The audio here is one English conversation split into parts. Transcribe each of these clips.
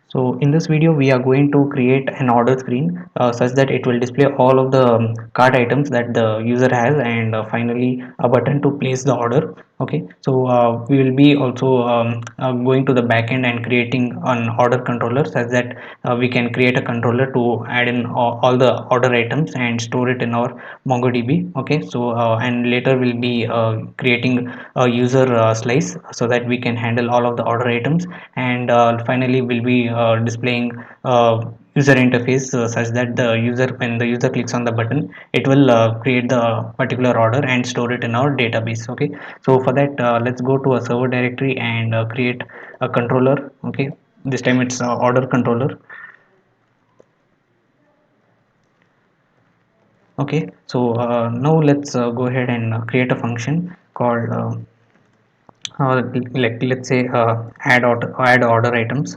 So in this video, we are going to create an order screen such that it will display all of the cart items that the user has, and finally a button to place the order. Okay, so we will be also going to the backend and creating an order controller such that we can create a controller to add in all the order items and store it in our MongoDB. Okay, so and later we'll be creating a user slice so that we can handle all of the order items, and finally we'll be displaying user interface such that the user, when the user clicks on the button, it will create the particular order and store it in our database. Okay, so for that, let's go to a server directory and create a controller. Okay, this time it's order controller. Okay, so now let's go ahead and create a function called like, let's say add order items.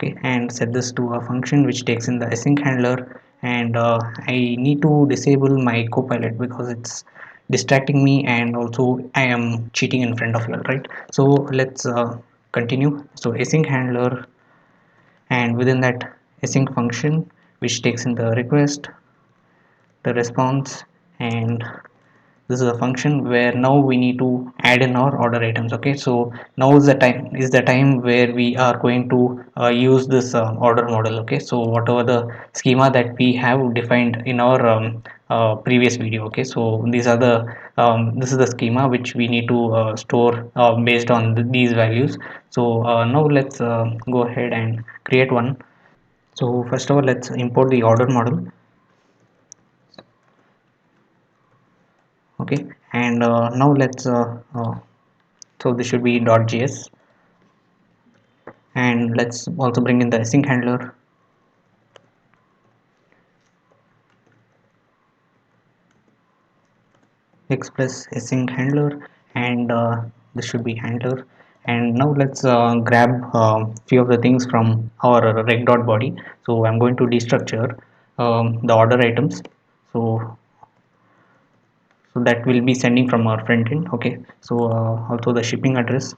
Okay, and set this to a function which takes in the async handler, and I need to disable my copilot because it's distracting me, and also I am cheating in front of you all, right? So let's continue. So async handler, and within that async function which takes in the request, the response, and this is a function where now we need to add in our order items. Okay, so now is the time where we are going to use this order model. Okay, so whatever the schema that we have defined in our previous video. Okay, so these are the this is the schema which we need to store based on these values. So now let's go ahead and create one. So first of all, let's import the order model. Okay, and now let's so this should be .js, and let's also bring in the async handler. Express async handler, and this should be handler. And now let's grab few of the things from our reg.body. So I'm going to destructure the order items, so that will be sending from our front end. Okay, so also the shipping address,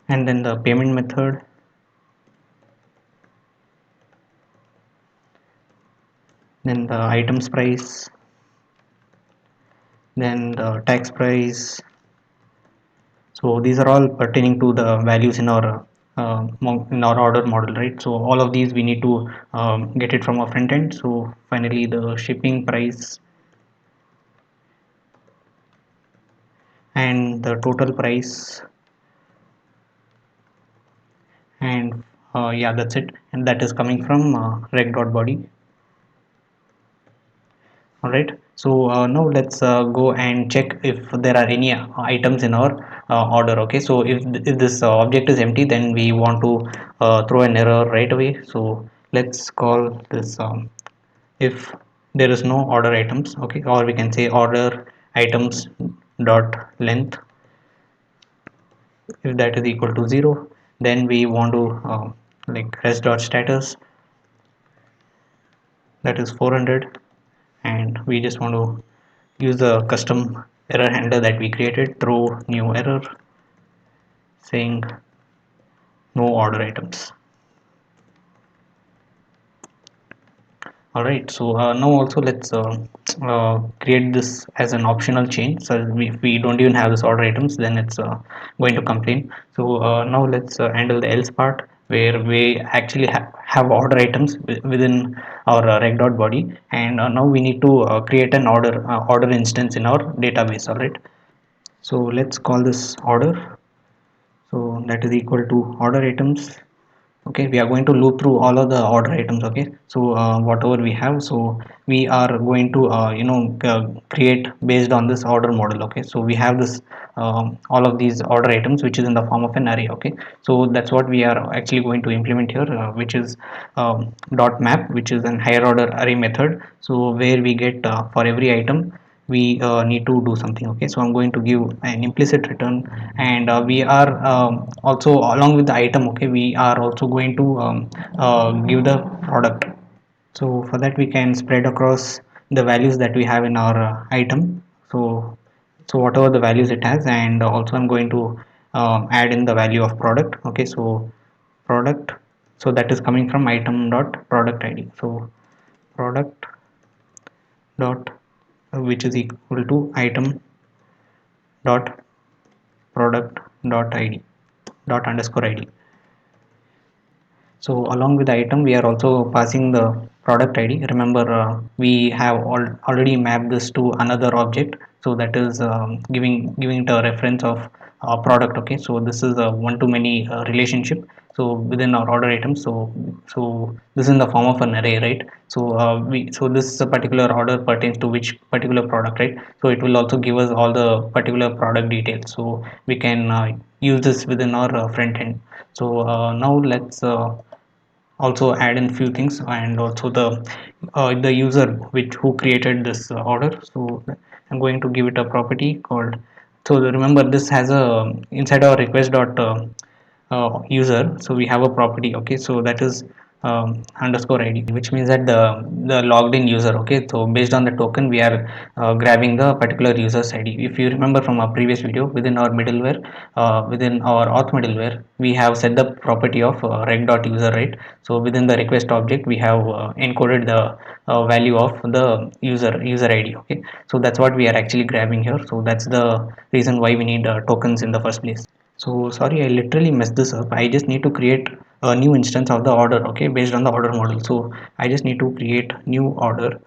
and then the payment method, then the items price, then the tax price. So these are all pertaining to the values in our order model, right? So all of these we need to get it from our front end. So finally the shipping price and the total price, and yeah, that's it, and that is coming from reg.body. All right, so now let's go and check if there are any items in our order. Okay, so if this object is empty, then we want to throw an error right away. So let's call this if there is no order items. Okay, or we can say order items dot length. If that is equal to 0, then we want to like res dot status, that is 400, and we just want to use the custom error handler that we created, throw new error saying no order items. All right, so now also let's create this as an optional change. So if we don't even have this order items, then it's going to complain. So now let's handle the else part, where we actually have order items within our reg.body, and now we need to create an order instance in our database. All right, so let's call this order. So that is equal to order items. Okay, we are going to loop through all of the order items. Okay, so whatever we have, so we are going to create based on this order model. Okay, so we have this all of these order items which is in the form of an array. Okay, so that's what we are actually going to implement here, which is dot map, which is an higher order array method. So where we get for every item we need to do something. Okay, so I'm going to give an implicit return, and we are also along with the item. Okay, we are also going to give the product. So for that we can spread across the values that we have in our item. So whatever the values it has, and also I'm going to add in the value of product. Okay, so product, so that is coming from item dot product id. So product dot which is equal to item dot product dot id dot underscore id. So along with the item, we are also passing the product ID. Remember, we have already mapped this to another object. So that is giving it a reference of product. Okay, so this is a one-to-many relationship. So within our order items, so this is in the form of an array, right? So this particular order pertains to which particular product, right? So it will also give us all the particular product details. So we can use this within our front end. So now let's also add in few things, and also the user which who created this order. So I'm going to give it a property called, so remember this has a inside our request dot user, so we have a property. Okay, so that is underscore id, which means that the logged in user. Okay, so based on the token we are grabbing the particular user's id. If you remember from our previous video, within our middleware, within our auth middleware, we have set the property of reg.user, right? So within the request object we have encoded the value of the user id. Okay, so that's what we are actually grabbing here. So that's the reason why we need tokens in the first place. So sorry, I literally messed this up. I just need to create a new instance of the order, okay, based on the order model. So I just need to create new order,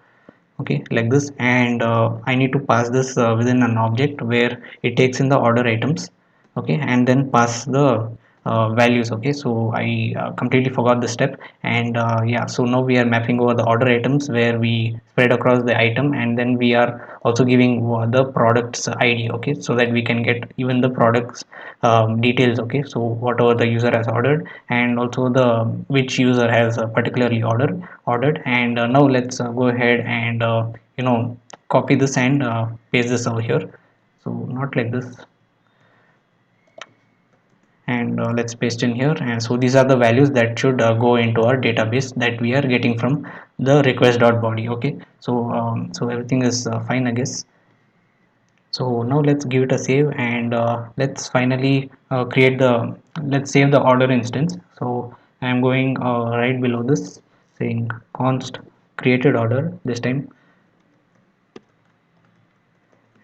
okay, like this, and I need to pass this within an object where it takes in the order items, okay, and then pass the values. Okay, so I completely forgot this step, and yeah, so now we are mapping over the order items where we spread across the item, and then we are also giving the products id. Okay, so that we can get even the products details. Okay, so whatever the user has ordered, and also the which user has particularly ordered. And now let's go ahead and copy this and paste this over here. So not like this, and let's paste in here. And so these are the values that should go into our database that we are getting from the request.body. Okay, so everything is fine, I guess. So now let's give it a save, and let's finally create the let's save the order instance. So I'm going right below this, saying const created order this time,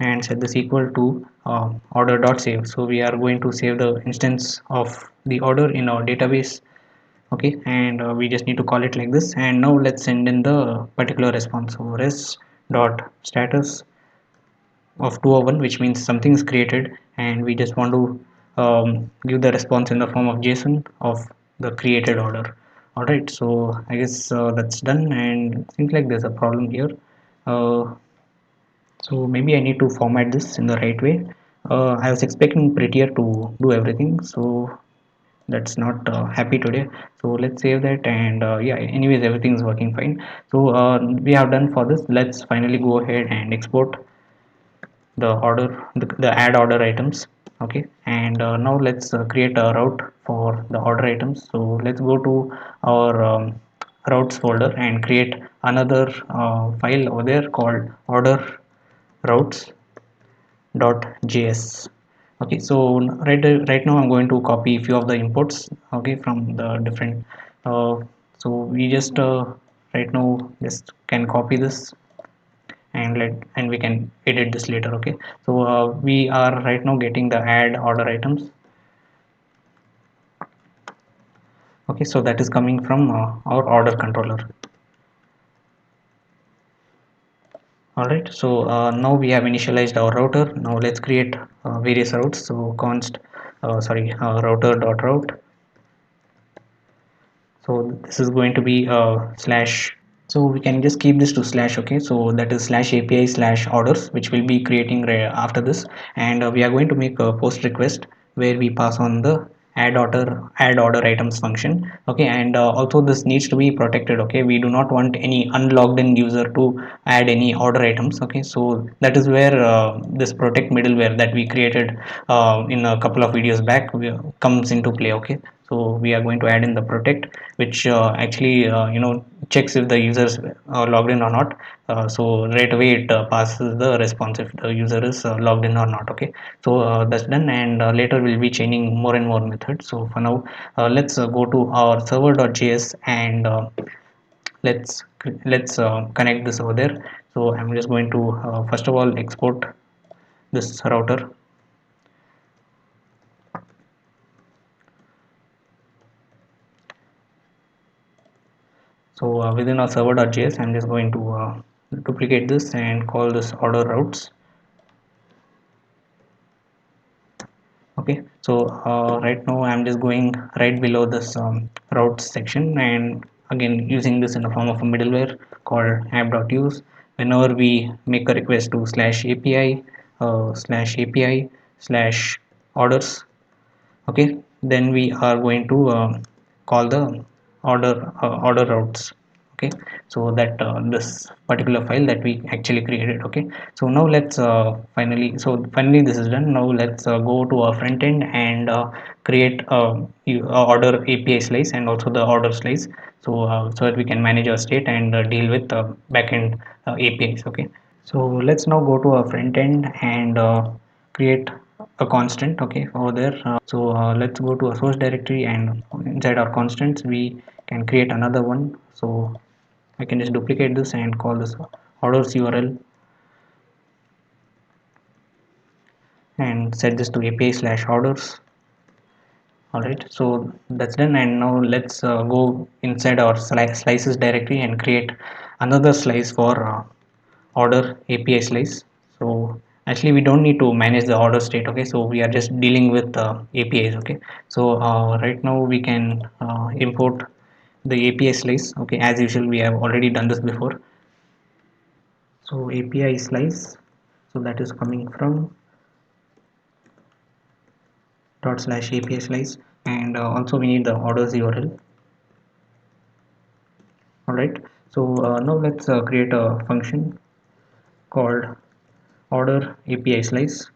and set this equal to order.save. So we are going to save the instance of the order in our database. Okay, and we just need to call it like this. And now let's send in the particular response. So res dot status of 201, which means something is created, and we just want to give the response in the form of JSON of the created order. All right, so I guess that's done, and it seems like there's a problem here. uh, so maybe I need to format this in the right way. I was expecting Prettier to do everything, so that's not happy today. So let's save that, and yeah, anyways, everything is working fine. So we have done for this. Let's finally go ahead and export the order, the add order items. Okay, and now let's create a route for the order items. So let's go to our routes folder and create another file over there called order routes.js. Okay, so right now I'm going to copy a few of the imports, okay, from the different so we just right now just can copy this, and we can edit this later. Okay, so we are right now getting the add order items. Okay, so that is coming from our order controller. All right, so now we have initialized our router. Now let's create various routes. So const router dot route. So this is going to be slash, so we can just keep this to slash. Okay, so that is slash api slash orders, which will be creating after this. And we are going to make a post request where we pass on the add order items function. Okay, and also this needs to be protected. Okay, we do not want any unlogged in user to add any order items. Okay, so that is where this protect middleware that we created in a couple of videos back comes into play. Okay, So we are going to add in the protect, which actually checks if the users logged in or not. So right away it passes the response if the user is logged in or not. Okay, so that's done, and later we'll be chaining more and more methods. So for now, let's go to our server.js, and let's connect this over there. So I'm just going to first of all export this router. So within our server.js, I'm just going to duplicate this and call this order routes. Okay, so right now I'm just going right below this routes section, and again using this in the form of a middleware called app.use. Whenever we make a request to /API /API/orders, okay, then we are going to call the order routes. Okay, so that this particular file that we actually created. Okay, so now let's finally this is done. Now let's go to our front end and create order API slice and also the order slice, so that we can manage our state and deal with backend APIs. Okay, so let's now go to our front end and create a constant. Okay, over there. So let's go to a source directory, and inside our constants we can create another one. So I can just duplicate this and call this orders URL and set this to API/orders. Alright, so that's done, and now let's go inside our slices directory and create another slice for order API slice. So actually we don't need to manage the order state. Okay, so we are just dealing with APIs. Okay, so right now we can import the API slice. Okay, as usual we have already done this before. So API slice, so that is coming from /API slice, and also we need the orders URL. Alright, so now let's create a function called order API slice,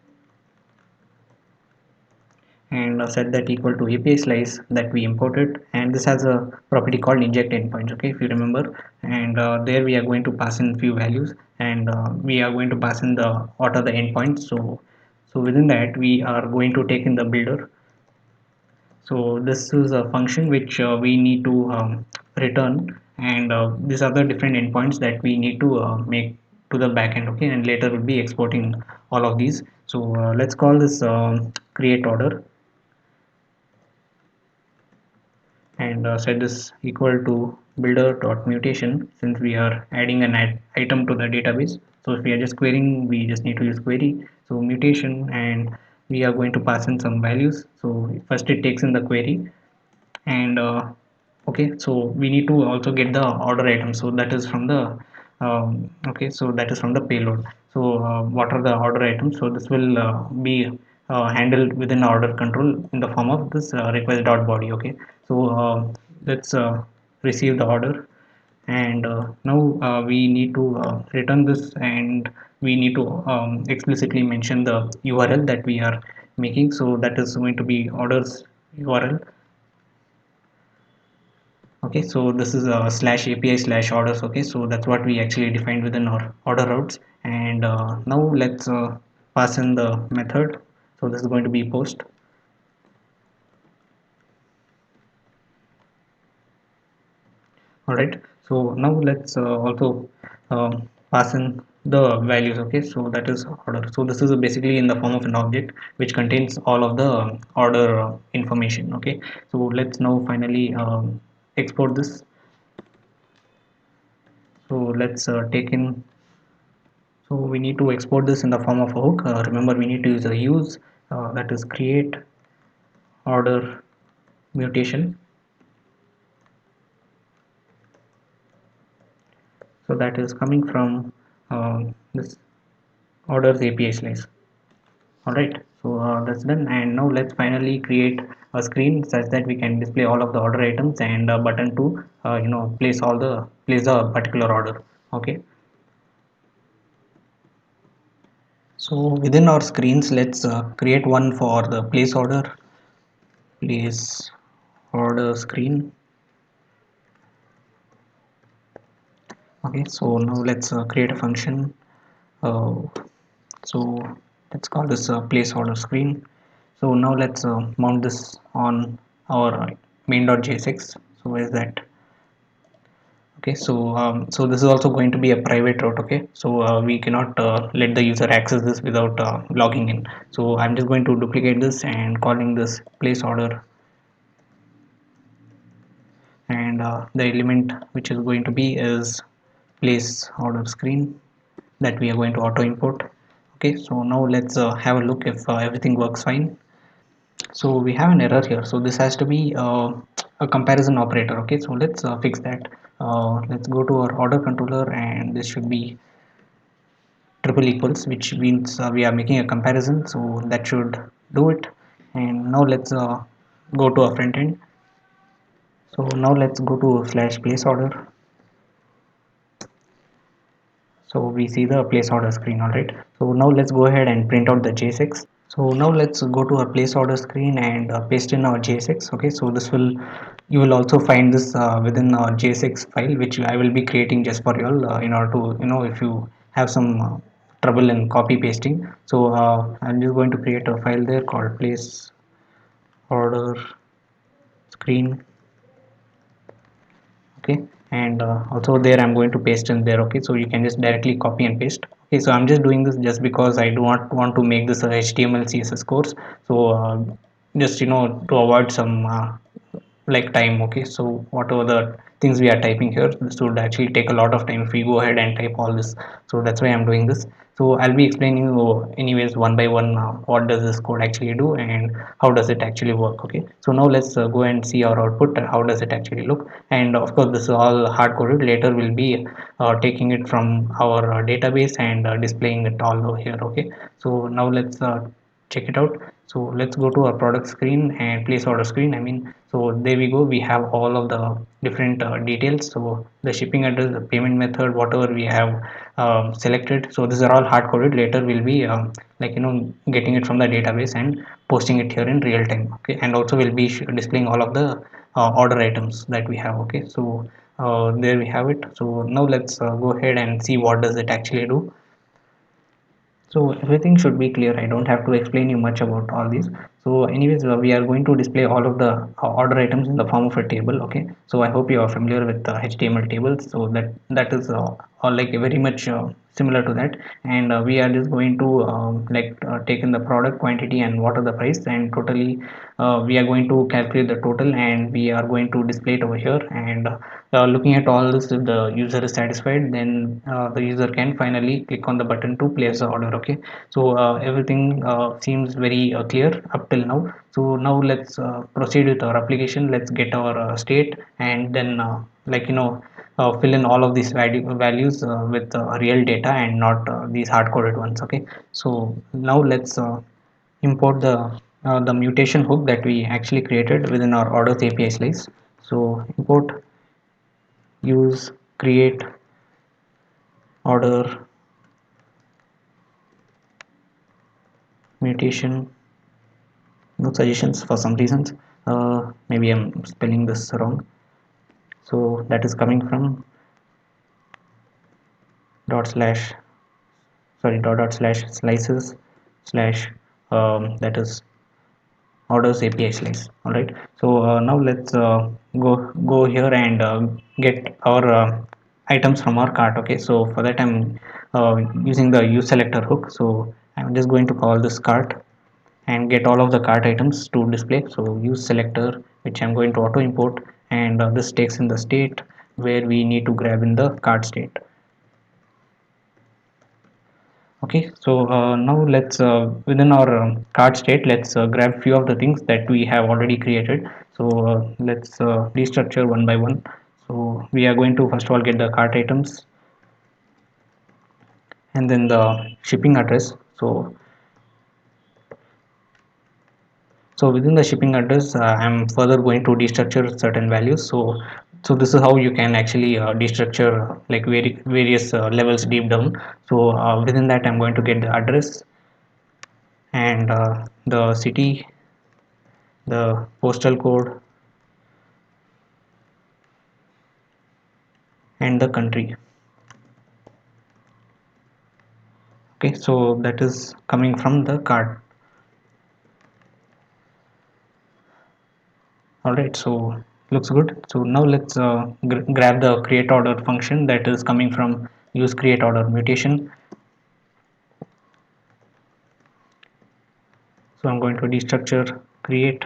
and set that equal to API slice that we imported, and this has a property called inject endpoints. Okay, if you remember, and there we are going to pass in few values, and we are going to pass in the what are the endpoints. So within that we are going to take in the builder. So this is a function which we need to return, and these are the different endpoints that we need to make to the backend. Okay, and later we'll be exporting all of these. So let's call this create order, and set this equal to builder.mutation, since we are adding an item to the database. So if we are just querying, we just need to use query. So mutation, and we are going to pass in some values. So first it takes in the query, and okay, so we need to also get the order item, so that is from the okay, so that is from the payload. So what are the order items? So this will be handled within order control in the form of this request dot body. Okay, so let's receive the order, and now we need to return this, and we need to explicitly mention the URL that we are making. So that is going to be orders URL. Okay, so this is a /API/orders. Okay, so that's what we actually defined within our order routes, and now let's pass in the method. So this is going to be post. All right, so now let's also pass in the values. Okay, so that is order. So this is basically in the form of an object which contains all of the order information. Okay, so let's now finally export this. So let's take in. So we need to export this in the form of a hook. Remember, we need to use a use, that is create order mutation. So that is coming from this orders API slice. All right. So that's done, and now let's finally create a screen such that we can display all of the order items, and a button to place the particular order. Okay. So within our screens, let's create one for the place order order screen. Okay, so now let's create a function. uh, so let's call this place order screen. So now let's mount this on our main.jsx. So where is that? Okay, so this is also going to be a private route. Okay, so we cannot let the user access this without logging in. So I'm just going to duplicate this and calling this place order, and the element which is going to be is place order screen that we are going to auto import. Okay, so now let's have a look if everything works fine. So we have an error here, so this has to be a comparison operator. Okay, so let's fix that. Let's go to our order controller, and this should be triple equals, which means we are making a comparison, so that should do it. And now let's go to our front end. So now let's go to slash place order. So we see the place order screen. All right, so now let's go ahead and print out the JSX. So now let's go to our place order screen and paste in our JSX. Okay, so this will, you will also find this within our JSX file, which I will be creating just for you all in order to, if you have some trouble in copy pasting. So I'm just going to create a file there called place order screen. Okay, and also there I'm going to paste in there. Okay, so you can just directly copy and paste. Okay, so I'm just doing this just because I do not want to make this a HTML CSS course. So just to avoid some like time. Okay, so whatever the things we are typing here, this would actually take a lot of time if we go ahead and type all this. So that's why I'm doing this. So I'll be explaining you anyways one by one what does this code actually do and how does it actually work. Okay, so now let's go and see our output. How does it actually look? And of course this is all hard coded. Later we'll be taking it from our database and displaying it all over here. Okay, so now let's check it out. So let's go to our product screen and place order screen. I mean, so there we go, we have all of the different details. So the shipping address, the payment method, whatever we have selected, so these are all hard coded. Later we'll be getting it from the database and posting it here in real time. Okay, and also we'll be displaying all of the order items that we have. Okay, so there we have it. So now let's go ahead and see what does it actually do. So everything should be clear. I don't have to explain you much about all these. So anyways, we are going to display all of the order items in the form of a table. Okay, so I hope you are familiar with HTML tables. So that is all like very much similar to that. And we are just going to take in the product quantity and what are the price, and totally we are going to calculate the total, and we are going to display it over here. And looking at all this, if the user is satisfied, then the user can finally click on the button to place the order. Okay, so everything seems very clear up till now. So now let's proceed with our application. Let's get our state, and then fill in all of these values with real data and not these hard coded ones. Okay, so now let's import the mutation hook that we actually created within our orders API slice. So import use create order mutation. No suggestions for some reasons. Maybe I'm spelling this wrong. So that is coming from dot slash, sorry, dot slash slices slash that is orders API slice. All right. So now let's go here and get our items from our cart. Okay. So for that I'm using the use selector hook. So I'm just going to call this cart and get all of the cart items to display. So use selector, which I'm going to auto import, and this takes in the state where we need to grab in the cart state. Okay, so now let's within our cart state, let's grab few of the things that we have already created. So let's restructure one by one. So we are going to first of all get the cart items and then the shipping address. So within the shipping address, I'm further going to destructure certain values. So this is how you can actually destructure like various levels deep down. So within that, I'm going to get the address and the city, the postal code, and the country. Okay, so that is coming from the card. Alright, so looks good. So now let's grab the create order function that is coming from use create order mutation. So I'm going to destructure create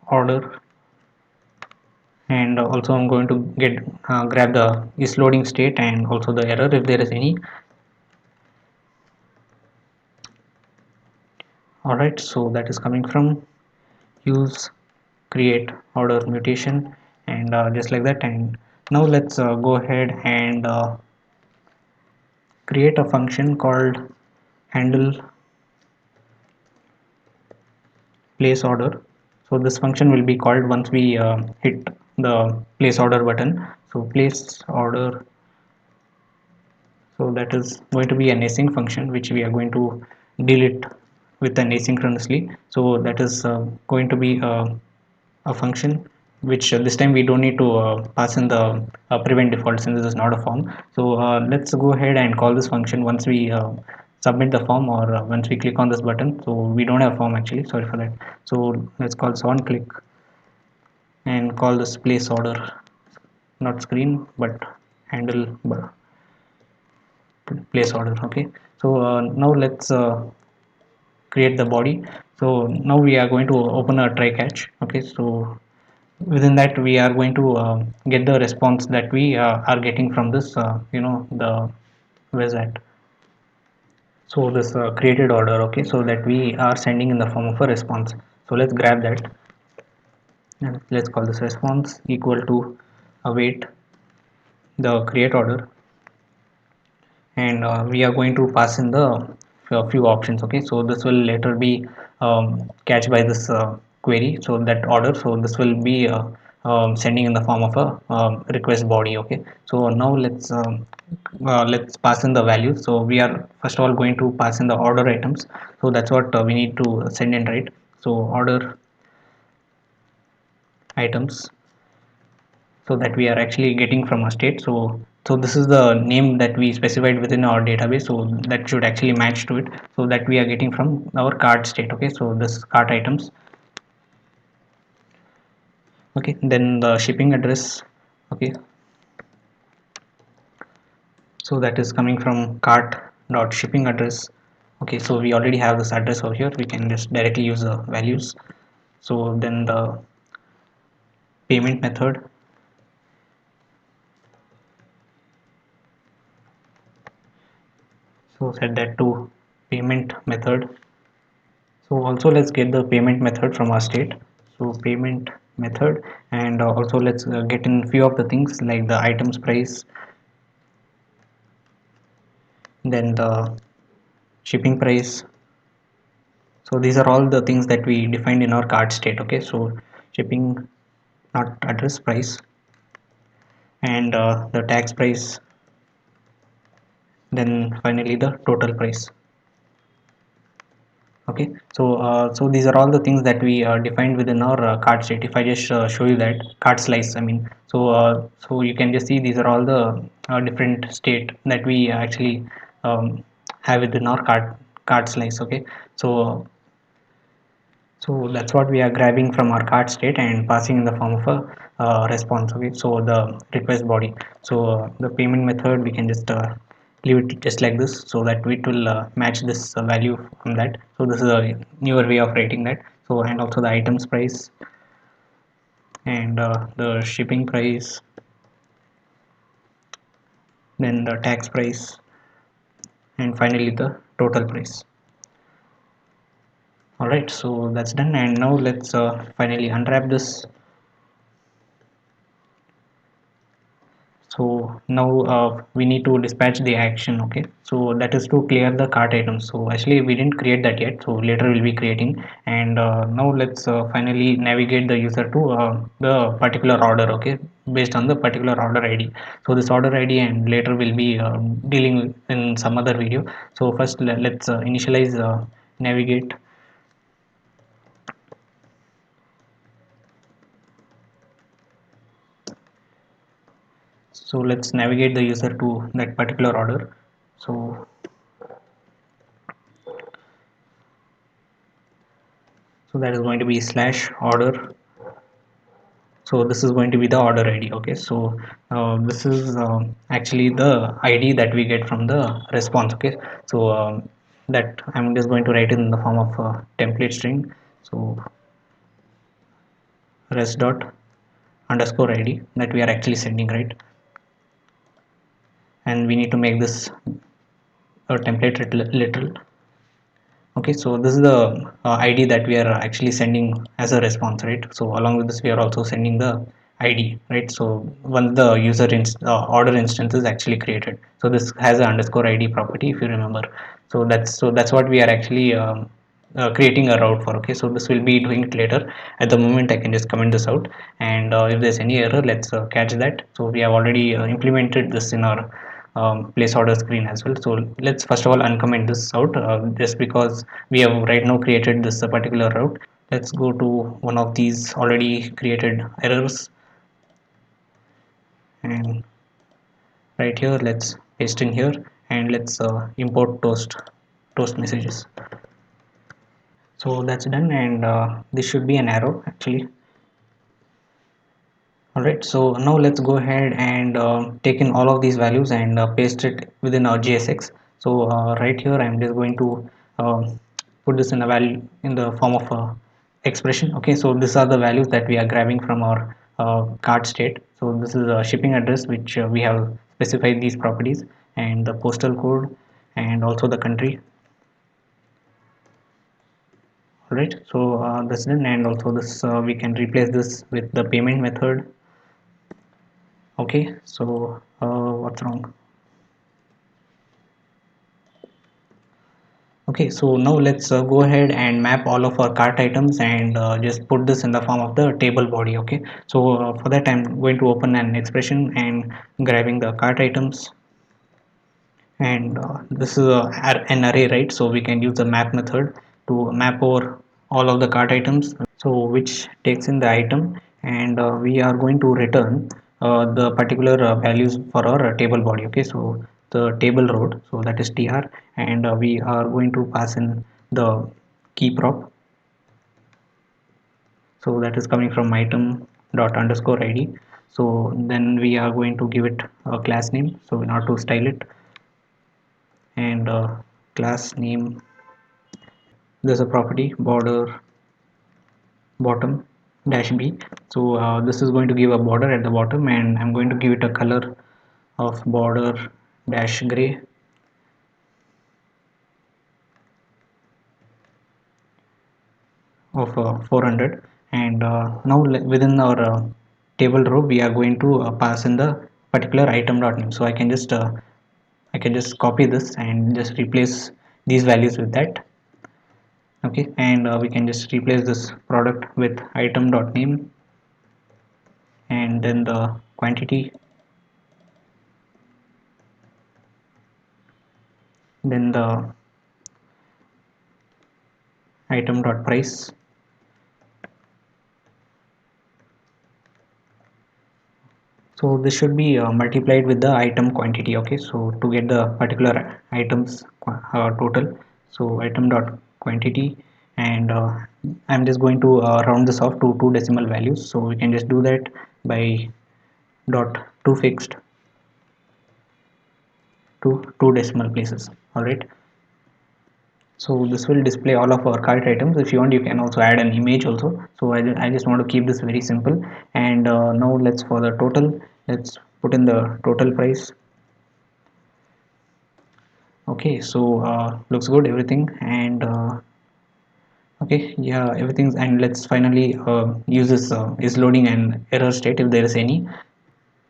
order, and also I'm going to get grab the is loading state and also the error if there is any. Alright, so that is coming from use create order mutation, and just like that. And now let's go ahead and create a function called handle place order. So this function will be called once we hit the place order button. So place order, so that is going to be an async function which we are going to delete with an asynchronously. So that is going to be a function which this time we don't need to pass in the prevent default, since this is not a form. So let's go ahead and call this function once we submit the form, or once we click on this button. So we don't have form actually, sorry for that. So let's call this on click and call this place order, not screen but handle place order. Okay, so now let's create the body. So now we are going to open a try catch. Okay, so within that we are going to get the response that we are getting from this the where's that, so this created order. Okay, so that we are sending in the form of a response. So let's grab that and let's call this response equal to await the create order, and we are going to pass in the few options. Okay, so this will later be catched by this query, so that order, so this will be sending in the form of a request body. Okay, so now let's pass in the values. So we are first of all going to pass in the order items, so that's what we need to send in, right? So order items, so that we are actually getting from a state. So this is the name that we specified within our database, so that should actually match to it, so that we are getting from our cart state. Okay, so this cart items. Okay, then the shipping address. Okay, so that is coming from cart dot shipping address. Okay, so we already have this address over here, we can just directly use the values. So then the payment method, so set that to payment method. So also let's get the payment method from our state. So payment method, and also let's get in few of the things like the items price, then the shipping price. So these are all the things that we defined in our cart state. Okay, so shipping, not address, price, and the tax price, then finally the total price. Okay, so these are all the things that we defined within our card state. If I just show you that card slice, I mean, so you can just see these are all the different state that we actually have within our card slice. Okay, so so that's what we are grabbing from our card state and passing in the form of a response. Okay, so the request body. So the payment method we can just leave it just like this, so that it will match this value from that. So this is a newer way of writing that. So and also the items price, and the shipping price, then the tax price, and finally the total price. All right, so that's done, and now let's finally unwrap this. So now we need to dispatch the action. Okay, so that is to clear the cart items. So actually we didn't create that yet, so later we'll be creating. And now let's finally navigate the user to the particular order. Okay, based on the particular order id. So this order id, and later we'll be dealing in some other video. So first let's initialize navigate. So let's navigate the user to that particular order. So that is going to be slash order. So this is going to be the order ID. Okay, so this is actually the ID that we get from the response. Okay, so that I'm just going to write it in the form of a template string. So res dot underscore ID that we are actually sending, right? And we need to make this a template literal. Okay, so this is the ID that we are actually sending as a response, right? So along with this we are also sending the ID, right? So once the order instance is actually created, so this has an underscore ID property, if you remember. So that's what we are actually creating a route for. Okay, so this will be doing it later. At the moment I can just comment this out, and if there's any error, let's catch that. So we have already implemented this in our place order screen as well. So let's first of all uncomment this out, just because we have right now created this particular route. Let's go to one of these already created errors, and right here let's paste in here, and let's import toast messages. So that's done, and this should be an arrow actually. Alright, so now let's go ahead and take in all of these values and paste it within our JSX. So right here I'm just going to put this in a value in the form of a expression. Okay, so these are the values that we are grabbing from our cart state. So this is a shipping address which we have specified these properties, and the postal code, and also the country. Alright, so that's done, and also this we can replace this with the payment method. Okay, so what's wrong? Okay, so now let's go ahead and map all of our cart items and just put this in the form of the table body. Okay, so for that I'm going to open an expression and grabbing the cart items, and this is an array, right? So we can use the map method to map over all of the cart items, so which takes in the item, and we are going to return the particular values for our table body. Okay, so the table road, so that is tr, and we are going to pass in the key prop, so that is coming from item dot underscore id. So then we are going to give it a class name, so in order to style it, and class name, there's a property border bottom dash b. So this is going to give a border at the bottom, and I'm going to give it a color of border dash gray, of 400. And now within our table row we are going to pass in the particular item dot name. So I can just copy this and just replace these values with that. Okay, and we can just replace this product with item dot name, and then the quantity, then the item dot price. So this should be multiplied with the item quantity. Okay, so to get the particular items total, so item dot quantity, and I'm just going to round this off to two decimal values. So we can just do that by dot to fixed to two decimal places. All right, so this will display all of our cart items. If you want, you can also add an image also. So I just want to keep this very simple. And now let's, for the total, let's put in the total price. Okay, so looks good everything, and okay, yeah, everything's, and let's finally use this is loading and error state if there is any.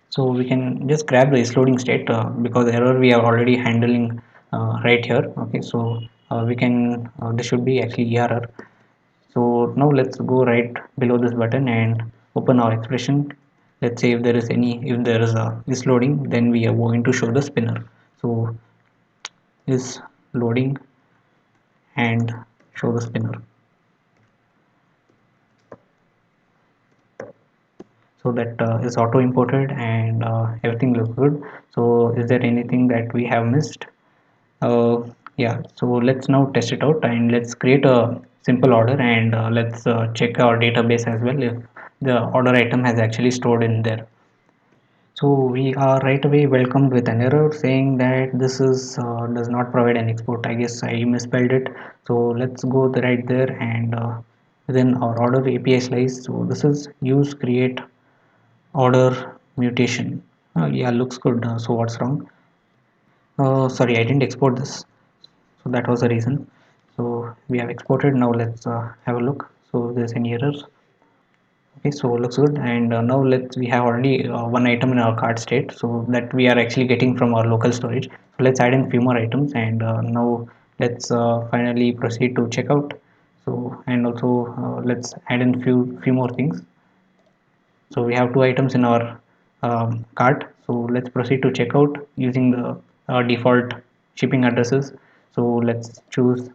So we can just grab the is loading state, because error we are already handling right here. Okay, so we can this should be actually error. So now let's go right below this button and open our expression. Let's say if there is any, if there is a is loading, then we are going to show the spinner. So is loading and show the spinner. So that is auto imported, and everything looks good. So is there anything that we have missed? uh, yeah, so let's now test it out, and let's create a simple order, and let's check our database as well if the order item has actually stored in there. So we are right away welcomed with an error saying that this is does not provide an export. I guess I misspelled it. So let's go right there, and within our order API slice. So this is use create order mutation. Yeah, looks good. So what's wrong? Sorry, I didn't export this. So that was the reason. So we have exported. Now let's have a look. So if there's any errors. Okay, so looks good. And now let's we have already one item in our cart state, so that we are actually getting from our local storage. So let's add in few more items, and now let's finally proceed to checkout. So and also let's add in few more things. So we have two items in our cart. So let's proceed to checkout using the default shipping addresses. So let's choose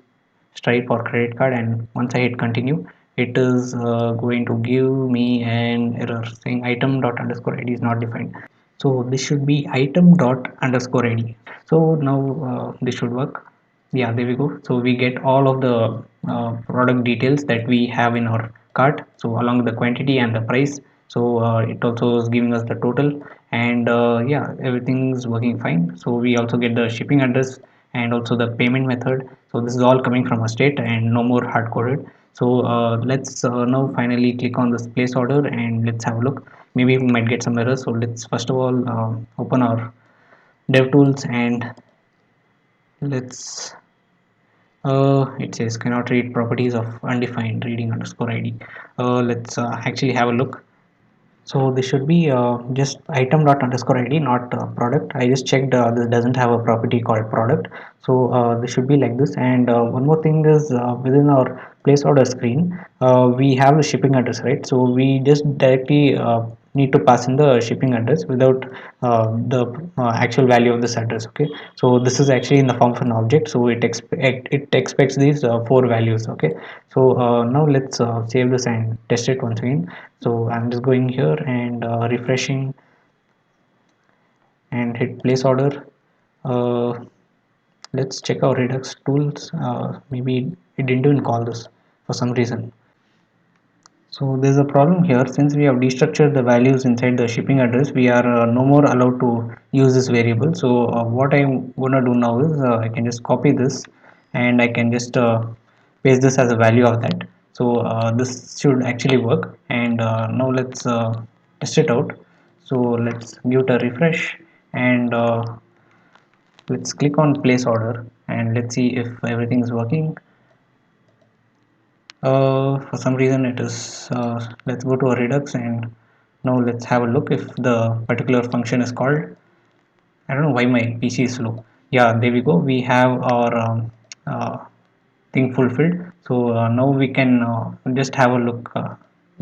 Stripe or credit card, and once I hit continue, it is going to give me an error saying item dot underscore id is not defined. So this should be item dot underscore id. So now this should work. Yeah, there we go. So we get all of the product details that we have in our cart, so along with the quantity and the price. So it also is giving us the total, and yeah, everything is working fine. So we also get the shipping address and also the payment method. So this is all coming from a state and no more hard coded. So let's now finally click on this place order, and let's have a look. Maybe we might get some errors. So let's first of all open our DevTools, and let's it says cannot read properties of undefined reading underscore id. Let's actually have a look. So this should be just item dot underscore id, not product. I just checked, this doesn't have a property called product. So this should be like this. And one more thing is within our place order screen, we have the shipping address, right? So we just directly need to pass in the shipping address without the actual value of this address. Okay. So this is actually in the form of an object. So it expects these four values. Okay. So now let's save this and test it once again. So I'm just going here and refreshing and hit place order. uh, let's check our redux tools. Maybe it didn't even call this for some reason. So there's a problem here. Since we have destructured the values inside the shipping address, we are no more allowed to use this variable. So what I'm gonna do now is I can just copy this, and I can just paste this as a value of that. So this should actually work. And now let's test it out. So let's give it a refresh, and let's click on place order, and let's see if everything is working. For some reason it is, let's go to a redux, and now let's have a look if the particular function is called. I don't know why my PC is slow. Yeah, there we go. We have our thing fulfilled. So now we can just have a look.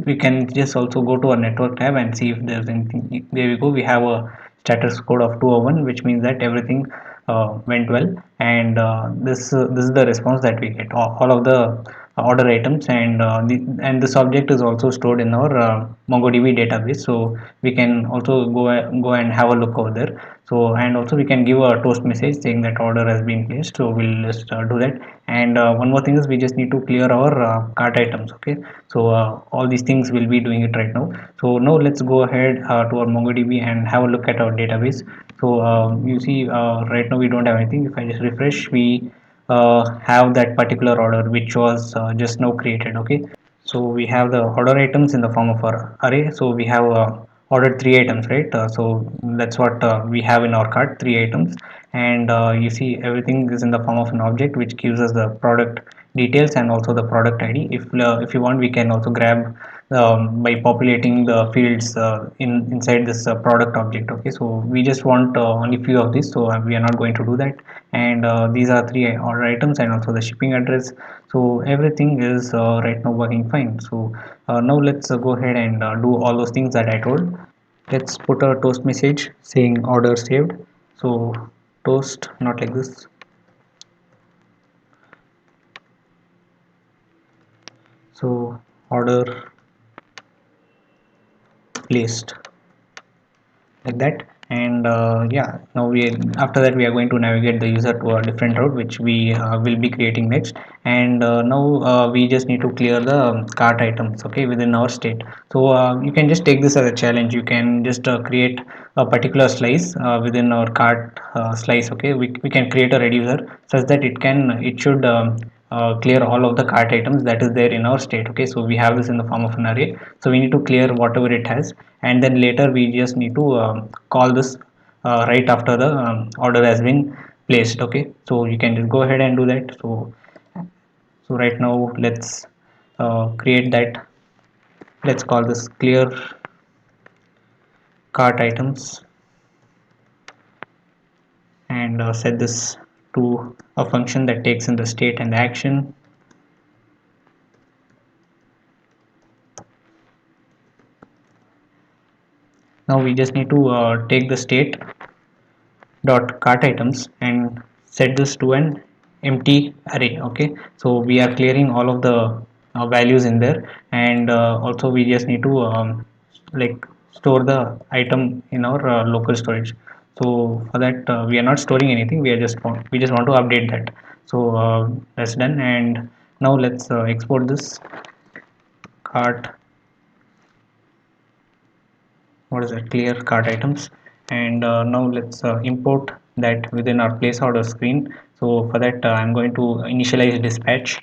We can just also go to our network tab and see if there's anything. There we go. We have a status code of 201, which means that everything went well. And this is the response that we get. All of the order items, and and this object is also stored in our MongoDB database. So we can also go and have a look over there. So and also we can give a toast message saying that order has been placed. So we'll just do that. And one more thing is we just need to clear our cart items. Okay. So all these things we'll be doing it right now. So now let's go ahead to our MongoDB and have a look at our database. So you see right now we don't have anything. If I just refresh, we have that particular order which was just now created. Okay. So we have the order items in the form of our array. So we have ordered three items, right? So that's what we have in our cart, three items. And you see everything is in the form of an object which gives us the product details and also the product ID. If you want, we can also grab by populating the fields inside this product object. Okay, so we just want only few of these, so we are not going to do that. And these are three order items and also the shipping address. So everything is right now working fine. So now let's go ahead and do all those things that I told. Let's put a toast message saying order saved. So toast, not like this. So order placed, like that. And yeah, now we, after that we are going to navigate the user to a different route which we will be creating next. And now we just need to clear the cart items, okay, within our state. So you can just take this as a challenge. You can just create a particular slice within our cart slice, okay. We can create a reducer such that it should clear all of the cart items that is there in our state, okay. So we have this in the form of an array, so we need to clear whatever it has, and then later we just need to call this right after the order has been placed, okay. So you can just go ahead and do that. So right now let's create that. Let's call this clear cart items, and set this to a function that takes in the state and the action. Now we just need to take the state dot cart items and set this to an empty array, okay. So we are clearing all of the values in there, and also we just need to like store the item in our local storage. So for that we are not storing anything, we just want to update that. So that's done. And now let's export this cart, what is that, clear cart items. And now let's import that within our place order screen. So for that I'm going to initialize dispatch.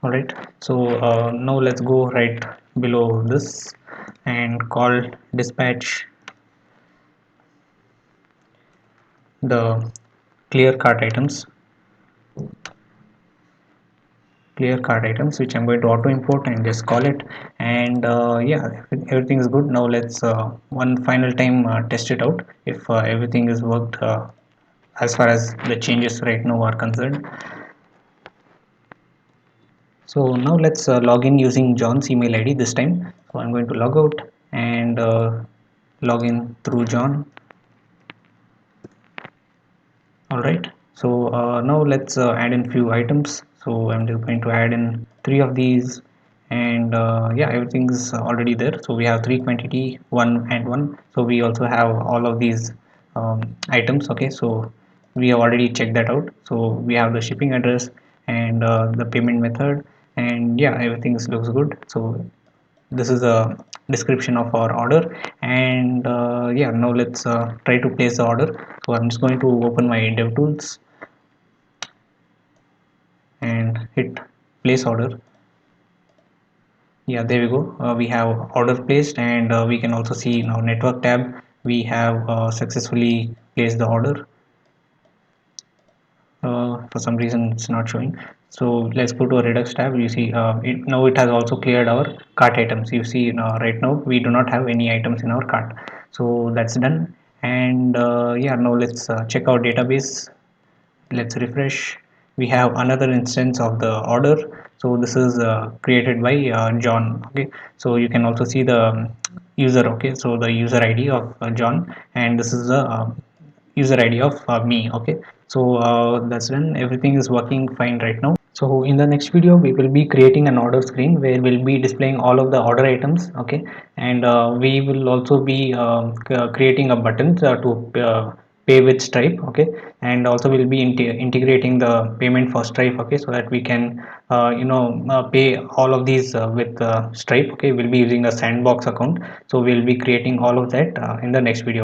All right, so now let's go right below this and call dispatch the clear cart items, which I'm going to auto import and just call it. And yeah, everything is good. Now let's one final time test it out if everything is worked as far as the changes right now are concerned. So now let's log in using John's email ID this time. So I'm going to log out and log in through John. All right, so now let's add in few items. So I'm just going to add in three of these, and yeah, everything is already there. So we have three quantity, one and one. So we also have all of these items, okay. So we have already checked that out. So we have the shipping address and the payment method, and yeah, everything looks good. So this is a description of our order. And yeah, now let's try to place the order. So I'm just going to open my DevTools and hit place order. Yeah, there we go. We have order placed, and we can also see in our network tab we have successfully placed the order. For some reason it's not showing. So let's go to a Redux tab. You see now it has also cleared our cart items. You see right now we do not have any items in our cart. So that's done. And yeah, now let's check our database. Let's refresh. We have another instance of the order. So this is created by John, okay. So you can also see the user, okay. So the user ID of John, and this is the user ID of me, okay. So that's done. Everything is working fine right now. So in the next video we will be creating an order screen where we'll be displaying all of the order items, okay. And we will also be creating a button to pay with Stripe, okay. And also we'll be integrating the payment for Stripe, okay, so that we can pay all of these with Stripe, okay. We'll be using a sandbox account, so we'll be creating all of that in the next video.